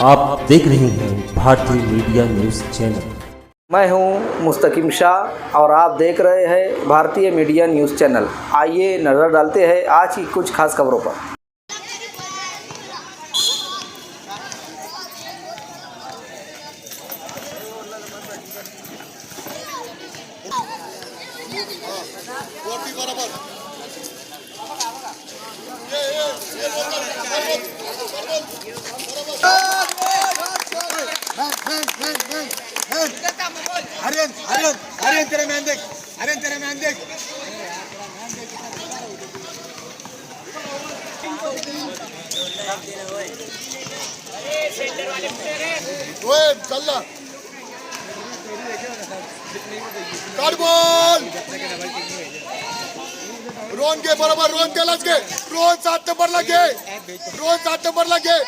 आप देख रहे हैं भारतीय मीडिया न्यूज चैनल। मैं हूं मुस्तकीम शाह और आप देख रहे हैं भारतीय मीडिया न्यूज़ चैनल। आइए नज़र डालते हैं आज की कुछ खास खबरों पर। आर्यन तेरा मैन देख, आर्यन तेरा मैन देख। चल ना काट बॉल रोहन के बरोबर, रोहन त्यालाच घे, रोहन 7 नंबरला घे, रोहन 7 नंबरला घे।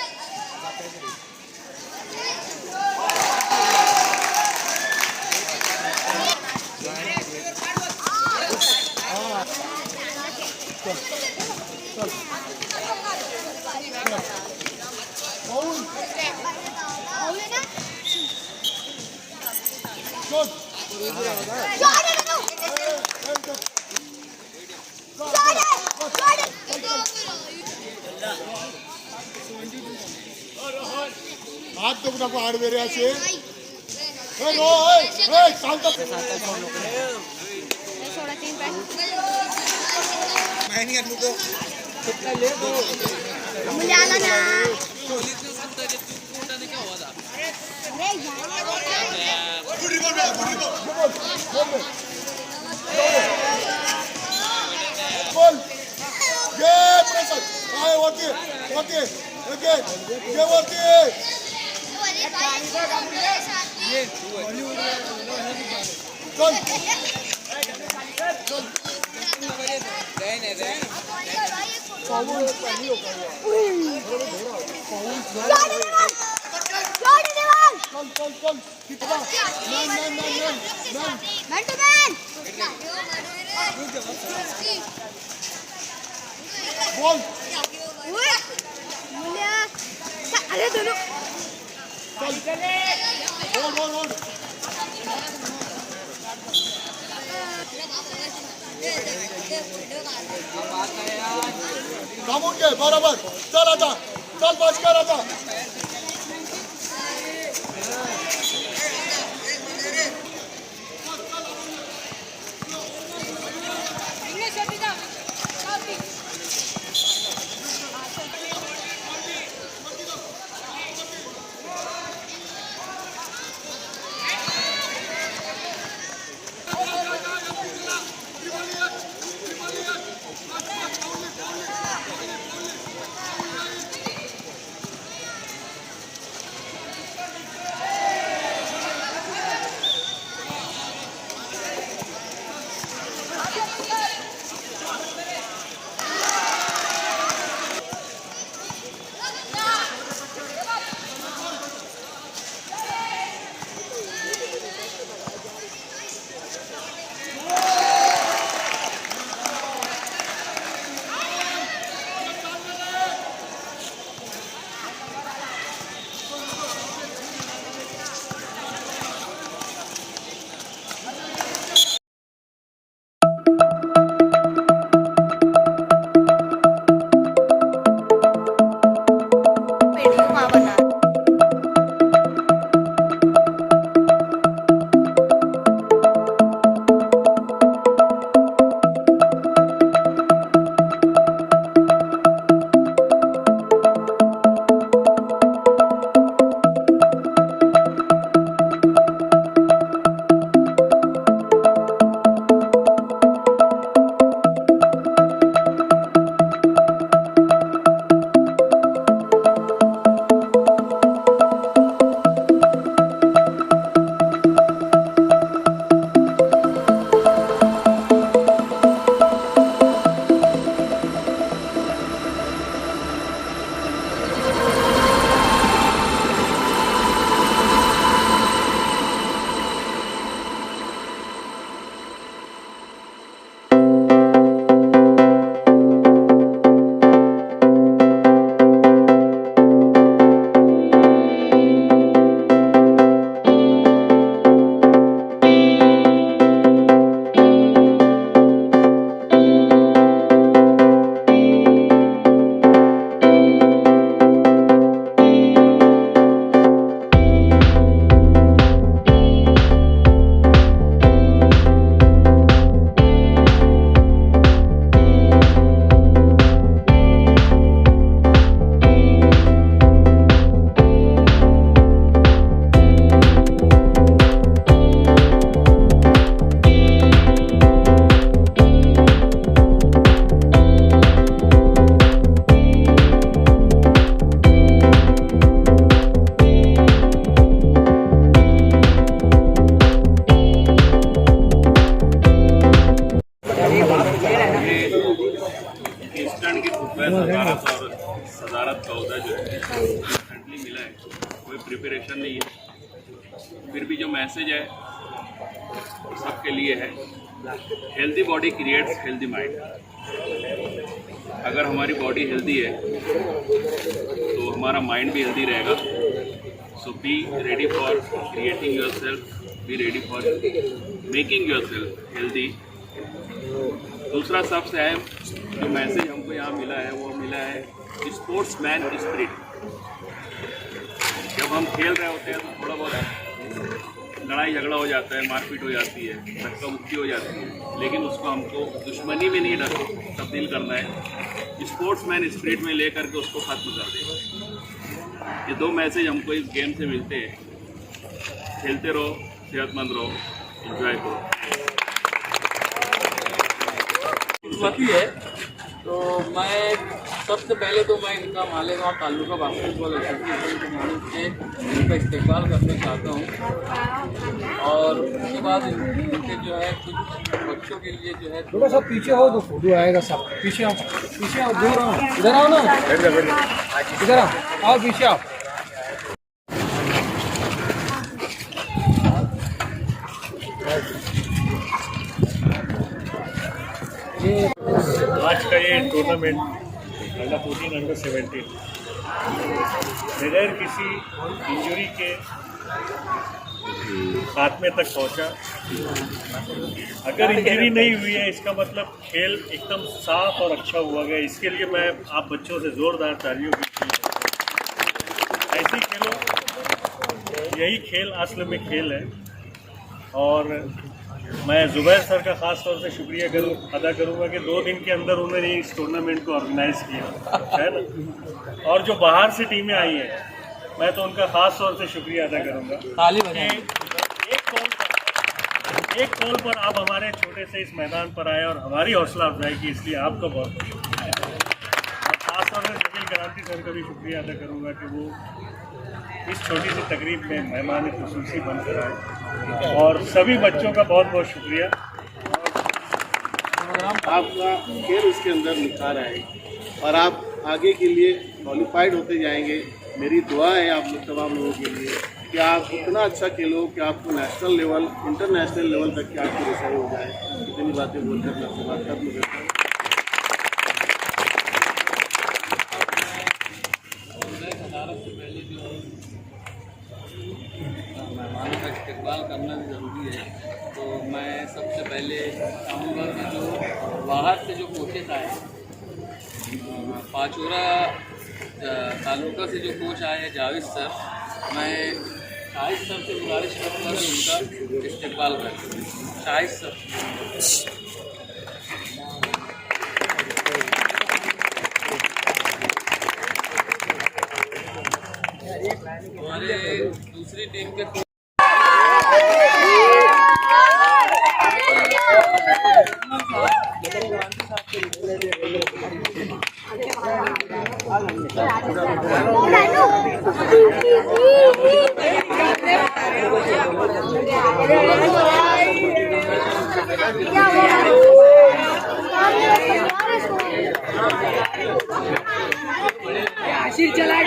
हाथ दुख नको आडवेरे असे चालतं थांबून घे बरोबर। चल आता, चल बस कर आता। प्रशिक्षण की सदारत और सदारत का अहदा जो है रिसेंटली मिला है, कोई प्रिपरेशन नहीं है, फिर भी जो मैसेज है सबके लिए है। Healthy body creates healthy mind. अगर हमारी बॉडी हेल्दी है तो हमारा माइंड भी हेल्दी रहेगा। So be ready for creating your self, be ready for making your self healthy. दूसरा सबसे अहम जो मैसेज हमको यहाँ मिला है वो मिला है स्पोर्ट्समैन स्पिरिट। जब हम खेल रहे होते हैं तो थोड़ा बहुत लड़ाई झगड़ा हो जाता है, मारपीट हो जाती है, धक्का मुक्की हो जाती है, लेकिन उसको हमको दुश्मनी में नहीं तब्दील करना है, स्पोर्ट्समैन स्पिरिट में लेकर के उसको खत्म कर देना। ये दो मैसेज हमको इस गेम से मिलते हैं। खेलते रहो, सेहतमंद रहो, एंजॉय करो। है तो मैं सबसे पहले तो मैं इनका मालेगांव तालुका बास्केटबॉल एसोसिएशन के माध्यम से इनका इस्तेमाल करना चाहता हूँ, और उसके बाद इनके जो है कुछ बच्चों के लिए जो है थोड़ा सा पीछे हो तो फोटो आएगा सब। पीछे आओ, पीछे आओ, दूर आओ, इधर आओ ना, इधर आओ पीछे आओ। आज का ये टूर्नामेंट अंडर 14 अंडर 17 बगैर किसी इंजरी के खात्मे तक पहुंचा। अगर इंजरी नहीं हुई है इसका मतलब खेल एकदम साफ और अच्छा हुआ गया। इसके लिए मैं आप बच्चों से ज़ोरदार तालियों की ऐसे ही खेलो, यही खेल असल में खेल है। और मैं जुबैर सर का ख़ास तौर से शुक्रिया अदा करूँगा कि 2 दिन के अंदर उन्होंने इस टूर्नामेंट को ऑर्गेनाइज़ किया है ना। और जो बाहर से टीमें आई हैं मैं तो उनका ख़ास तौर से शुक्रिया अदा करूँगा कि एक कॉल पर आप हमारे छोटे से इस मैदान पर आए और हमारी हौसला अफजाई की, इसलिए आपका बहुत शुक्रिया। और ख़ास तौर से जमील क्रांति सर का भी शुक्रिया अदा करूँगा कि वो इस छोटी सी तकरीब में मेहमान खुसूसी बनकर आए। और सभी बच्चों का बहुत बहुत शुक्रिया। आपका खेल इसके अंदर निखार है और आप आगे के लिए क्वालिफाइड होते जाएंगे। मेरी दुआ है आप लोग तमाम लोगों के लिए कि आप इतना अच्छा खेलो कि आपको नेशनल लेवल, इंटरनेशनल लेवल तक की आपकी रसाई हो जाए। इतनी बातें बोलकर मैं आपसे बात कर लूँगा। मेहमानों का इस्तेमाल करना भी ज़रूरी है। तो मैं सबसे पहले चाहूँगा कि जो बाहर से जो कोचेस आए, पाचोरा तालुका से जो कोच आए हैं जावेद सर, मैं शाहिद सर से गुजारिश करूँगा कि उनका इस्तेमाल करें। शाहिद सर हमारे दूसरी टीम के आशीष चला